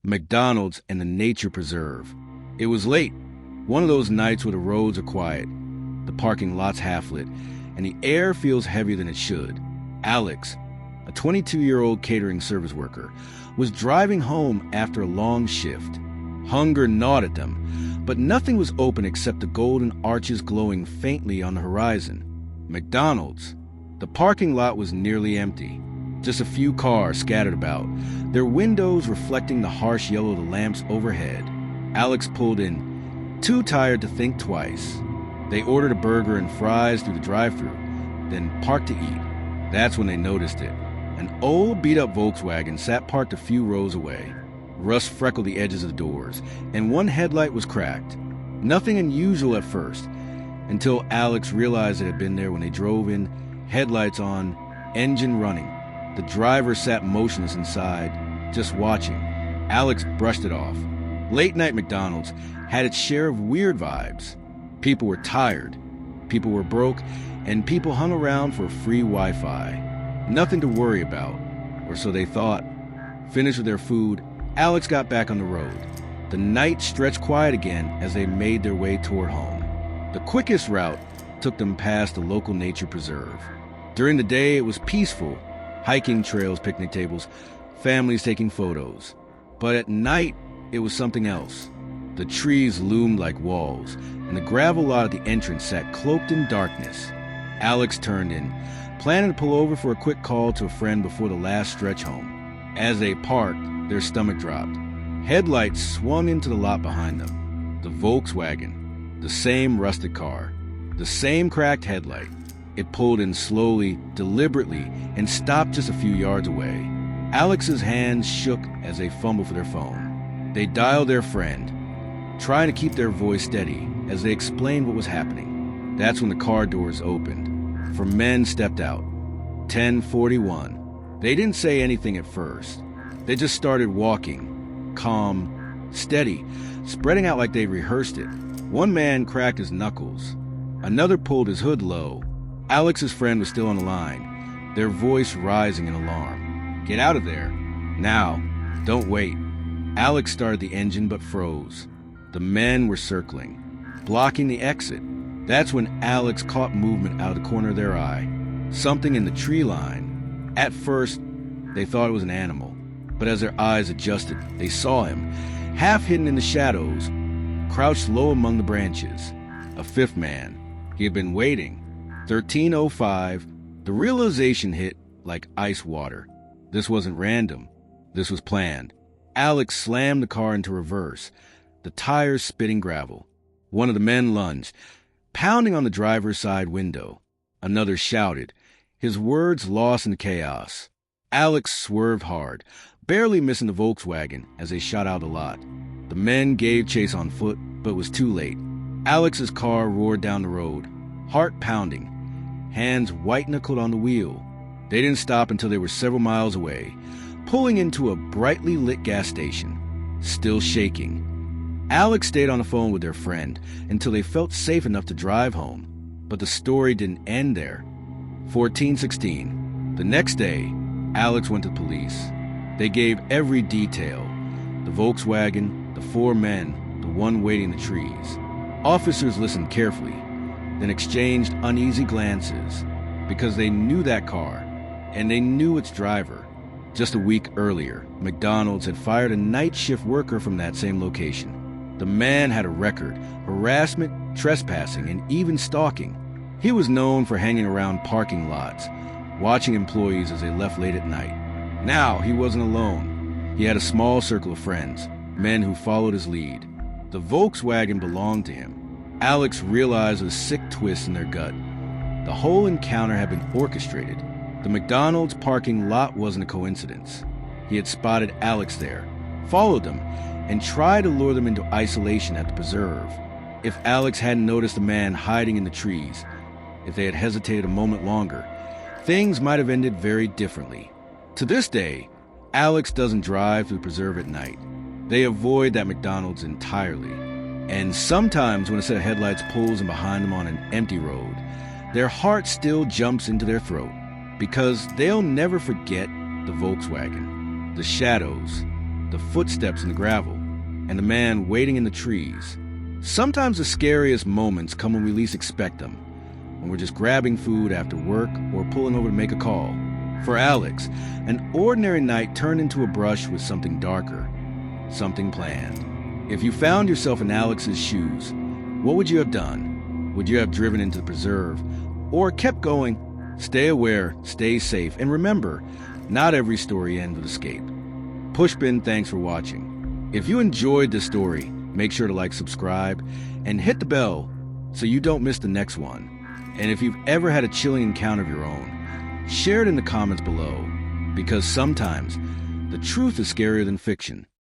McDonald's and the nature preserve. It was late, one of those nights where the roads are quiet, the parking lot's half-lit, and the air feels heavier than it should. Alex, a 22-year-old catering service worker, was driving home after a long shift. Hunger gnawed at them, but nothing was open except the golden arches glowing faintly on the horizon. McDonald's. The parking lot was nearly empty. Just a few cars scattered about, their windows reflecting the harsh yellow of the lamps overhead. Alex pulled in, too tired to think twice. They ordered a burger and fries through the drive-thru, then parked to eat. That's when they noticed it. An old, beat-up Volkswagen sat parked a few rows away. Rust freckled the edges of the doors, and one headlight was cracked. Nothing unusual at first, until Alex realized it had been there when they drove in, headlights on, engine running. The driver sat motionless inside, just watching. Alex brushed it off. Late-night McDonald's had its share of weird vibes. People were tired, people were broke, and people hung around for free Wi-Fi. Nothing to worry about, or so they thought. Finished with their food, Alex got back on the road. The night stretched quiet again as they made their way toward home. The quickest route took them past the local nature preserve. During the day, it was peaceful. Hiking trails, picnic tables, families taking photos. But at night, it was something else. The trees loomed like walls, and the gravel lot at the entrance sat cloaked in darkness. Alex turned in, planning to pull over for a quick call to a friend before the last stretch home. As they parked, their stomach dropped. Headlights swung into the lot behind them. The Volkswagen, the same rusted car, the same cracked headlight. It pulled in slowly, deliberately, and stopped just a few yards away. Alex's hands shook as they fumbled for their phone. They dialed their friend, trying to keep their voice steady as they explained what was happening. That's when the car doors opened. Four men stepped out. 10:41. They didn't say anything at first. They just started walking, calm, steady, spreading out like they rehearsed it. One man cracked his knuckles. Another pulled his hood low. Alex's friend was still on the line, their voice rising in alarm. "Get out of there. Now. Don't wait." Alex started the engine but froze. The men were circling, blocking the exit. That's when Alex caught movement out of the corner of their eye. Something in the tree line. At first, they thought it was an animal, but as their eyes adjusted, they saw him, half hidden in the shadows, crouched low among the branches. A fifth man. He had been waiting. 13:05, the realization hit like ice water. This wasn't random. This was planned. Alex slammed the car into reverse, the tires spitting gravel. One of the men lunged, pounding on the driver's side window. Another shouted, his words lost in the chaos. Alex swerved hard, barely missing the Volkswagen as they shot out of the lot. The men gave chase on foot, but it was too late. Alex's car roared down the road, heart pounding, hands white-knuckled on the wheel. They didn't stop until they were several miles away, pulling into a brightly lit gas station, still shaking. Alex stayed on the phone with their friend until they felt safe enough to drive home. But the story didn't end there. 14:16. The next day, Alex went to police. They gave every detail. The Volkswagen, the four men, the one waiting in the trees. Officers listened carefully, then exchanged uneasy glances, because they knew that car, and they knew its driver. Just a week earlier, McDonald's had fired a night shift worker from that same location. The man had a record: harassment, trespassing, and even stalking. He was known for hanging around parking lots, watching employees as they left late at night. Now he wasn't alone. He had a small circle of friends, men who followed his lead. The Volkswagen belonged to him. Alex realized with a sick twist in their gut. The whole encounter had been orchestrated. The McDonald's parking lot wasn't a coincidence. He had spotted Alex there, followed them, and tried to lure them into isolation at the preserve. If Alex hadn't noticed the man hiding in the trees, if they had hesitated a moment longer, things might have ended very differently. To this day, Alex doesn't drive through the preserve at night. They avoid that McDonald's entirely. And sometimes when a set of headlights pulls in behind them on an empty road, their heart still jumps into their throat, because they'll never forget the Volkswagen, the shadows, the footsteps in the gravel, and the man waiting in the trees. Sometimes the scariest moments come when we least expect them, when we're just grabbing food after work or pulling over to make a call. For Alex, an ordinary night turned into a brush with something darker, something planned. If you found yourself in Alex's shoes, what would you have done? Would you have driven into the preserve or kept going? Stay aware, stay safe, and remember, not every story ends with escape. Pushpin, thanks for watching. If you enjoyed this story, make sure to like, subscribe, and hit the bell so you don't miss the next one. And if you've ever had a chilling encounter of your own, share it in the comments below, because sometimes the truth is scarier than fiction.